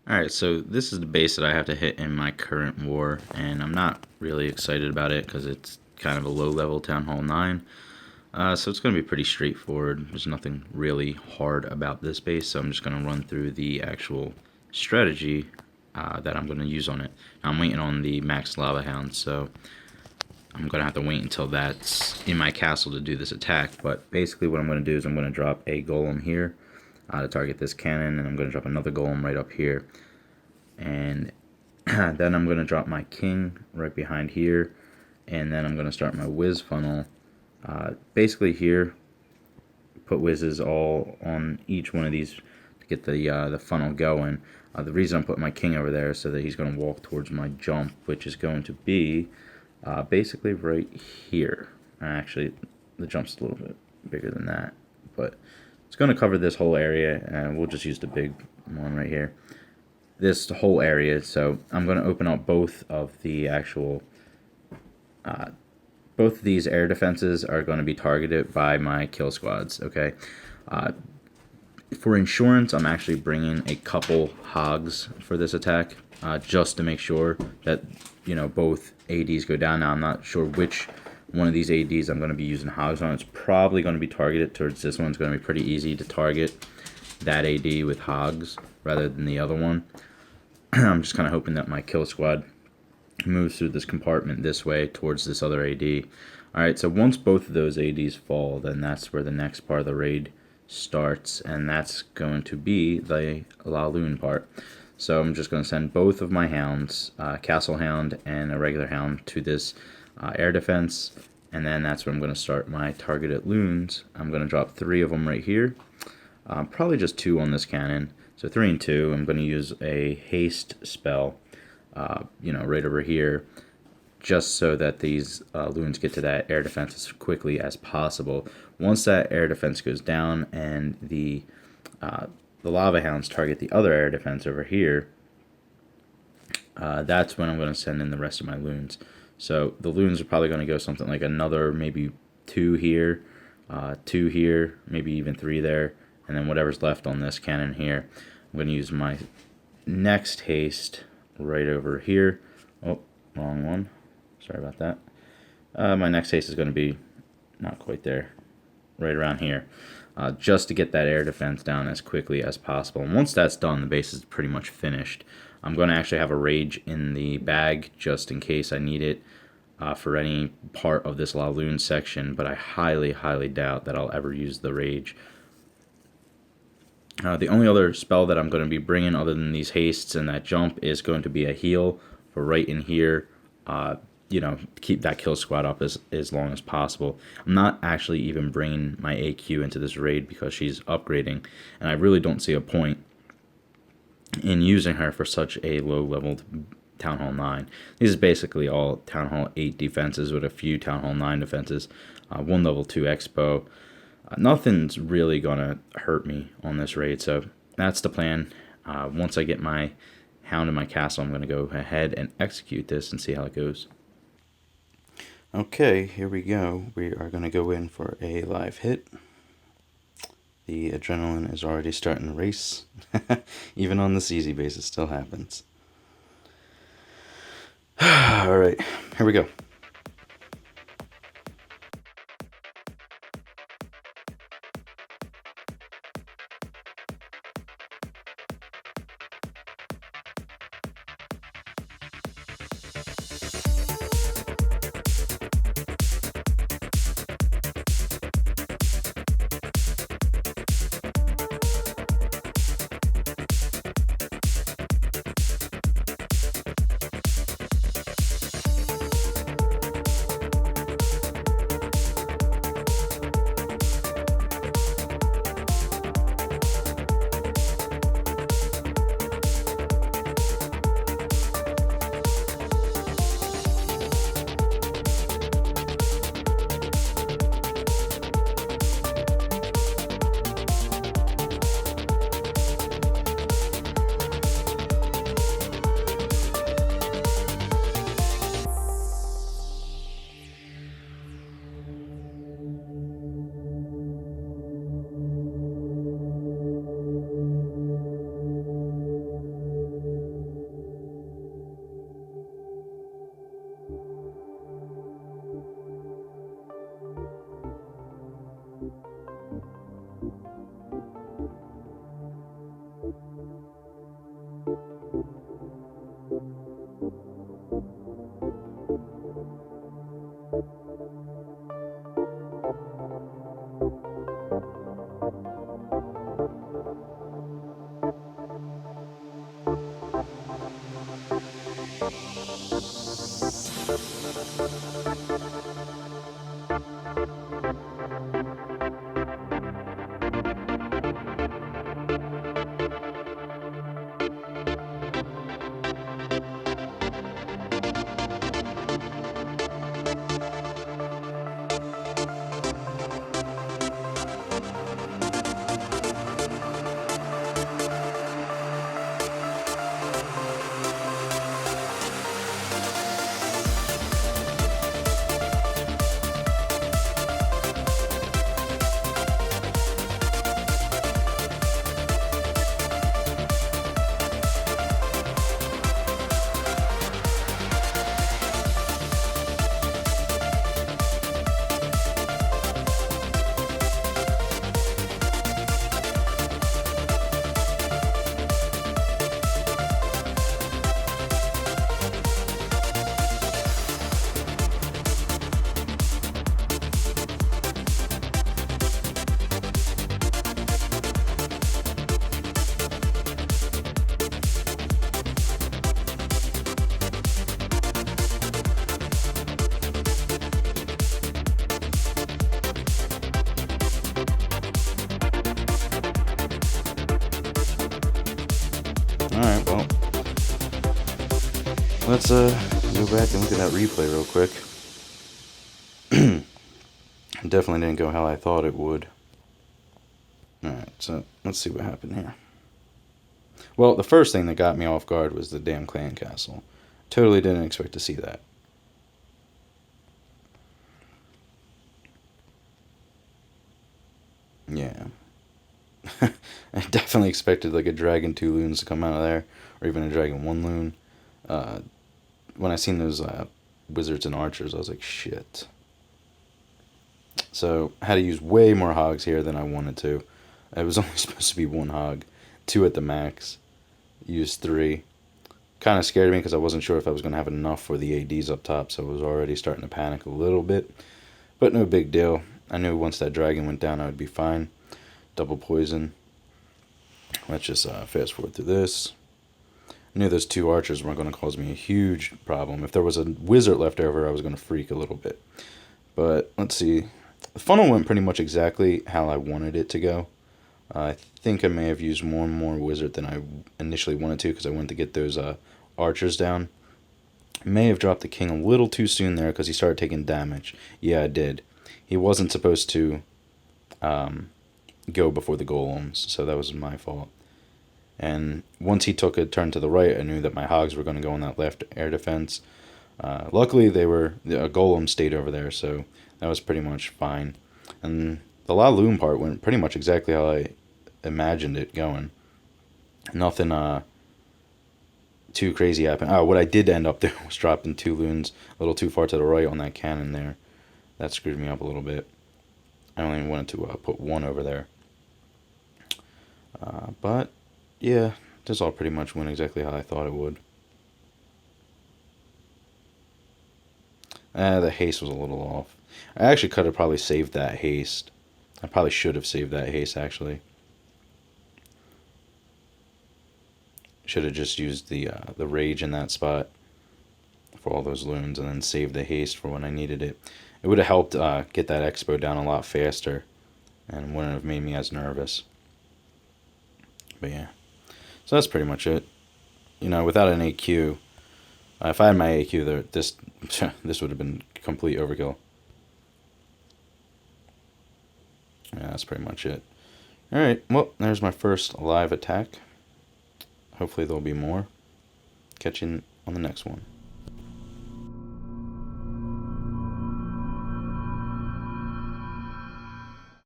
Alright, so this is the base that I have to hit in my current war, and I'm not really excited about it because it's kind of a low-level Town Hall 9. So it's going to be pretty straightforward. There's nothing really hard about this base, so I'm just going to run through the actual strategy that I'm going to use on it. Now, I'm waiting on the max lava hound, so I'm going to have to wait until that's in my castle to do this attack. But basically what I'm going to do is I'm going to drop a golem here to target this cannon, and I'm going to drop another golem right up here. And then I'm going to drop my king right behind here, and then I'm going to start my whiz funnel. Basically here, put whizzes all on each one of these to get the funnel going. The reason I'm putting my king over there is so that he's going to walk towards my jump, which is going to be basically right here. Actually, the jump's a little bit bigger than that, but it's going to cover this whole area, and we'll just use the big one right here. This whole area, so I'm going to open up both of the actual both of these air defenses are going to be targeted by my kill squads. Okay, for insurance, I'm actually bringing a couple hogs for this attack, just to make sure that both ADs go down. Now I'm not sure which one of these ADs I'm going to be using hogs on. It's probably going to be targeted towards this one. It's going to be pretty easy to target that AD with hogs rather than the other one. I'm just kind of hoping that my kill squad moves through this compartment this way towards this other AD. Alright, so once both of those ADs fall, then that's where the next part of the raid starts, and that's going to be the LaLoon part. So I'm just going to send both of my hounds, Castle Hound and a regular hound, to this air defense, and then that's where I'm going to start my targeted loons. I'm going to drop 3 of them right here, probably just 2 on this cannon. So 3 and 2. I'm going to use a haste spell, right over here, just so that these loons get to that air defense as quickly as possible. Once that air defense goes down and the lava hounds target the other air defense over here, that's when I'm going to send in the rest of my loons. So the loons are probably going to go something like another maybe 2 here, 2 here, maybe even 3 there, and then whatever's left on this cannon here. I'm going to use my next haste right over here. Oh, wrong one. Sorry about that. My next haste is going to be not quite there, right around here, just to get that air defense down as quickly as possible. And once that's done, the base is pretty much finished. I'm going to actually have a rage in the bag just in case I need it for any part of this LaLoon section, but I highly, highly doubt that I'll ever use the rage. The only other spell that I'm going to be bringing other than these hastes and that jump is going to be a heal for right in here, keep that kill squad up as long as possible. I'm not actually even bringing my AQ into this raid because she's upgrading, and I really don't see a point in using her for such a low-leveled Town Hall 9. This is basically all Town Hall 8 defenses with a few Town Hall 9 defenses, 1 level 2 expo. Nothing's really going to hurt me on this raid, so that's the plan. Once I get my hound in my castle, I'm going to go ahead and execute this and see how it goes. Okay, here we go. We are going to go in for a live hit. The adrenaline is already starting to race. Even on this easy base, it still happens. Alright, here we go. let's go back and look at that replay real quick. Definitely didn't go how I thought it would. Alright, so let's see what happened here. Well, the first thing that got me off guard was the damn clan castle. Totally didn't expect to see that. Yeah. I definitely expected like a dragon 2 loons to come out of there, or even a dragon 1 loon. When I seen those wizards and archers, I was like, shit. So I had to use way more hogs here than I wanted to. It was only supposed to be 1 hog, 2 at the max. Used 3. Kind of scared me because I wasn't sure if I was going to have enough for the ADs up top, so I was already starting to panic a little bit. But no big deal. I knew once that dragon went down I would be fine. Double poison. Let's just fast forward through this. I knew those 2 archers weren't going to cause me a huge problem. If there was a wizard left over, I was going to freak a little bit. But let's see. The funnel went pretty much exactly how I wanted it to go. I think I may have used one more wizard than I initially wanted to because I wanted to get those archers down. May have dropped the king a little too soon there because he started taking damage. Yeah, I did. He wasn't supposed to go before the golems, so that was my fault. And once he took a turn to the right, I knew that my hogs were going to go on that left air defense. Luckily, a golem stayed over there, so that was pretty much fine. And the LaLoon part went pretty much exactly how I imagined it going. Nothing too crazy happened. Oh, what I did end up doing was dropping 2 loons a little too far to the right on that cannon there. That screwed me up a little bit. I only wanted to put 1 over there. But, yeah, this all pretty much went exactly how I thought it would. The haste was a little off. I actually could have probably saved that haste. I probably should have saved that haste, actually. Should have just used the rage in that spot for all those loons and then saved the haste for when I needed it. It would have helped get that expo down a lot faster and wouldn't have made me as nervous. But yeah. So that's pretty much it. You know, without an AQ, if I had my AQ there, this would have been complete overkill. Yeah, that's pretty much it. Alright, well, there's my first live attack. Hopefully there'll be more. Catch you on the next one.